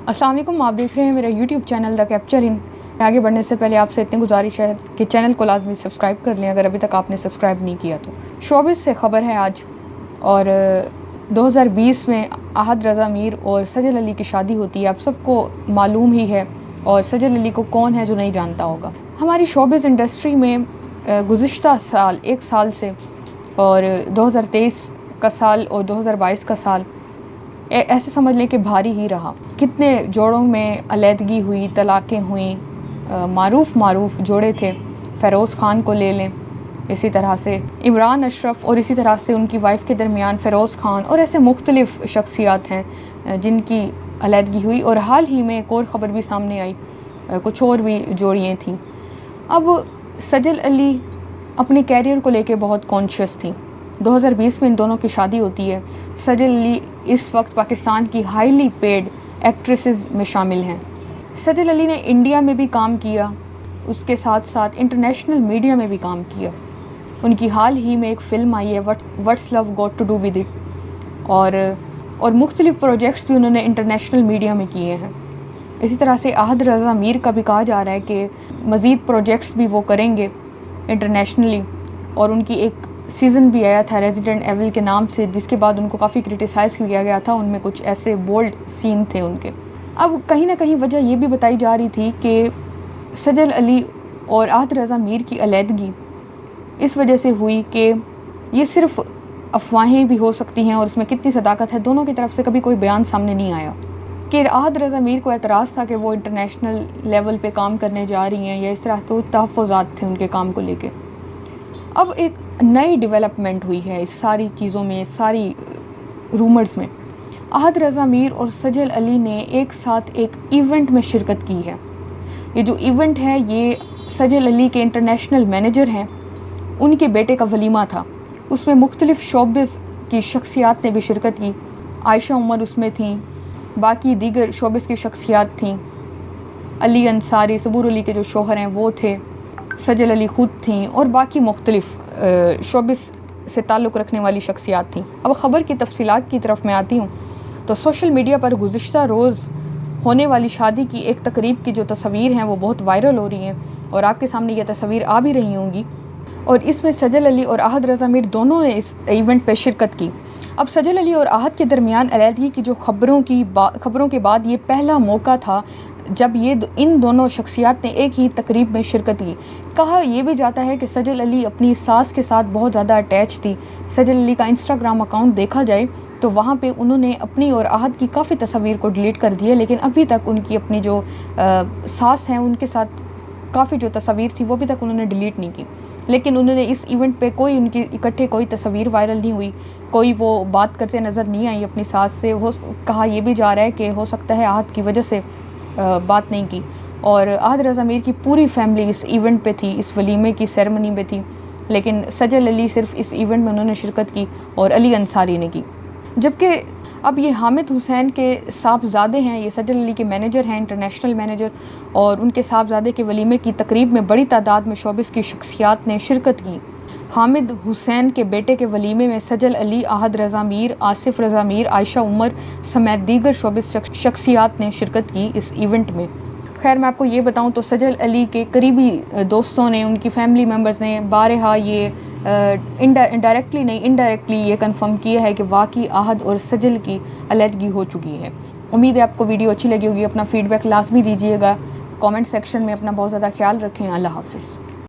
अस्सलाम वालेकुम, आप देख रहे हैं मेरा यूट्यूब चैनल द कैप्चर इन। आगे बढ़ने से पहले आपसे इतनी गुजारिश है कि चैनल को लाजमी सब्सक्राइब कर लें अगर अभी तक आपने सब्सक्राइब नहीं किया तो। शोबिस से ख़बर है आज, और 2020 में आहद रज़ा मीर और सजल अली की शादी होती है। आप सबको मालूम ही है, और सजल अली को कौन है जो नहीं जानता होगा। हमारी शोबिस इंडस्ट्री में गुज़िश्ता साल एक साल से, और 2023 का साल और 2022 का साल ऐसे समझ लें कि भारी ही रहा। कितने जोड़ों में अलहदगी हुई, तलाक़ें हुई। मारूफ़ जोड़े थे, फ़ेरोज़ ख़ान को ले लें, इसी तरह से इमरान अशरफ, और इसी तरह से उनकी वाइफ के दरमियान फ़ेरोज़ ख़ान, और ऐसे मुख्तलिफ़ शख्सियात हैं जिनकी अलहदगी हुई। और हाल ही में एक और ख़बर भी सामने आई, कुछ और भी जोड़ियाँ थीं। अब सजल अली अपने कैरियर को लेके बहुत कॉन्शियस थी। 2020 में इन दोनों की शादी होती है। सजल अली इस वक्त पाकिस्तान की हाईली पेड एक्ट्रेसेस में शामिल हैं। सजल अली ने इंडिया में भी काम किया, उसके साथ साथ इंटरनेशनल मीडिया में भी काम किया। उनकी हाल ही में एक फ़िल्म आई है what's love got to do with it, और मुख्तलिफ़ प्रोजेक्ट्स भी उन्होंने इंटरनेशनल मीडिया में किए हैं। इसी तरह से आहद रज़ा मीर का भी कहा जा रहा है कि मज़ीद प्रोजेक्ट्स भी वो करेंगे इंटरनेशनली। और उनकी एक सीज़न भी आया था रेजिडेंट एविल के नाम से, जिसके बाद उनको काफ़ी क्रिटिसाइज़ किया गया था। उनमें कुछ ऐसे बोल्ड सीन थे उनके। अब कहीं ना कहीं वजह ये भी बताई जा रही थी कि सजल अली और आहद रज़ा मीर की अलहदगी इस वजह से हुई कि ये सिर्फ़ अफवाहें भी हो सकती हैं, और इसमें कितनी सदाकत है दोनों की तरफ से कभी कोई बयान सामने नहीं आया। कि आहद रज़ा मीर को एतराज़ था कि वो इंटरनेशनल लेवल पे काम करने जा रही हैं, या इस तरह के तहफ़्फ़ुज़ात थे उनके काम को लेके। अब एक नई डेवलपमेंट हुई है इस सारी चीज़ों में, सारी रूमर्स में। आहद रज़ा मीर और सजल अली ने एक साथ एक इवेंट में शिरकत की है। ये जो इवेंट है ये सजल अली के इंटरनेशनल मैनेजर हैं, उनके बेटे का वलीमा था। उसमें मुख्तलिफ़ शोबिस की शख्सियात ने भी शिरकत की। आयशा उमर उसमें थी, बाकी दीगर शोबिस की शख्सियात थीं। अली अंसारी, सबूर अली के जो शोहर हैं वो थे, सजल अली ख़ुद थीं, और बाकी मुख्तलिफ़ शोबिस से ताल्लुक़ रखने वाली शख्सियात थीं। अब ख़बर की तफसीलात की तरफ मैं आती हूँ तो सोशल मीडिया पर गुज़िश्ता रोज़ होने वाली शादी की एक तकरीब की जो तस्वीर हैं वो बहुत वायरल हो रही हैं, और आपके सामने ये तस्वीर आ भी रही होंगी। और इसमें सजल अली और आहद रज़ा मीर दोनों ने इस इवेंट पर शिरकत की। अब सजल अली और आहद के दरमियान अलहदगी की जो ख़बरों के बाद ये पहला मौका था जब इन दोनों शख्सियात ने एक ही तकरीब में शिरकत की। कहा यह भी जाता है कि सजल अली अपनी सास के साथ बहुत ज़्यादा अटैच थी। सजल अली का इंस्टाग्राम अकाउंट देखा जाए तो वहाँ पे उन्होंने अपनी और आहद की काफ़ी तस्वीर को डिलीट कर दिया, लेकिन अभी तक उनकी अपनी जो सास हैं उनके साथ काफ़ी जो तस्वीर थी वो अभी तक उन्होंने डिलीट नहीं की। लेकिन उन्होंने इस इवेंट पे कोई उनकी इकट्ठे कोई तस्वीर वायरल नहीं हुई, कोई वो बात करते नज़र नहीं आई अपनी सास से। कहा यह भी जा रहा है कि हो सकता है आहद की वजह से बात नहीं की। और आहद रज़ा मीर की पूरी फैमिली इस इवेंट पे थी, इस वलीमे की सेरेमनी में थी, लेकिन सजल अली सिर्फ इस इवेंट में उन्होंने शिरकत की और अली अंसारी ने की। जबकि अब ये हामिद हुसैन के साहबजादे हैं, ये सजल अली के मैनेजर हैं, इंटरनेशनल मैनेजर, और उनके साहबजादे के वलीमे की तकरीब में बड़ी तादाद में शोबिस की शख्सियात ने शिरकत की। हामिद हुसैन के बेटे के वलीमे में सजल अली, आहद रज़ा मीर, आसिफ रज़ा मीर, आयशा उमर समेत दीगर शोबिस शख्सियात ने शिरकत की इस इवेंट में। खैर मैं आपको ये बताऊं तो सजल अली के करीबी दोस्तों ने, उनकी फैमिली मेम्बर्स ने बारहा ये डायरेक्टली नहीं इनडायरेक्टली ये कंफर्म किया है कि वाकई आहद और सजल की अलहदगी हो चुकी है। उम्मीद है आपको वीडियो अच्छी लगी होगी। अपना फ़ीडबैक लाजमी दीजिएगा कमेंट सेक्शन में। अपना बहुत ज़्यादा ख्याल रखें। अल्लाह हाफ़िज़।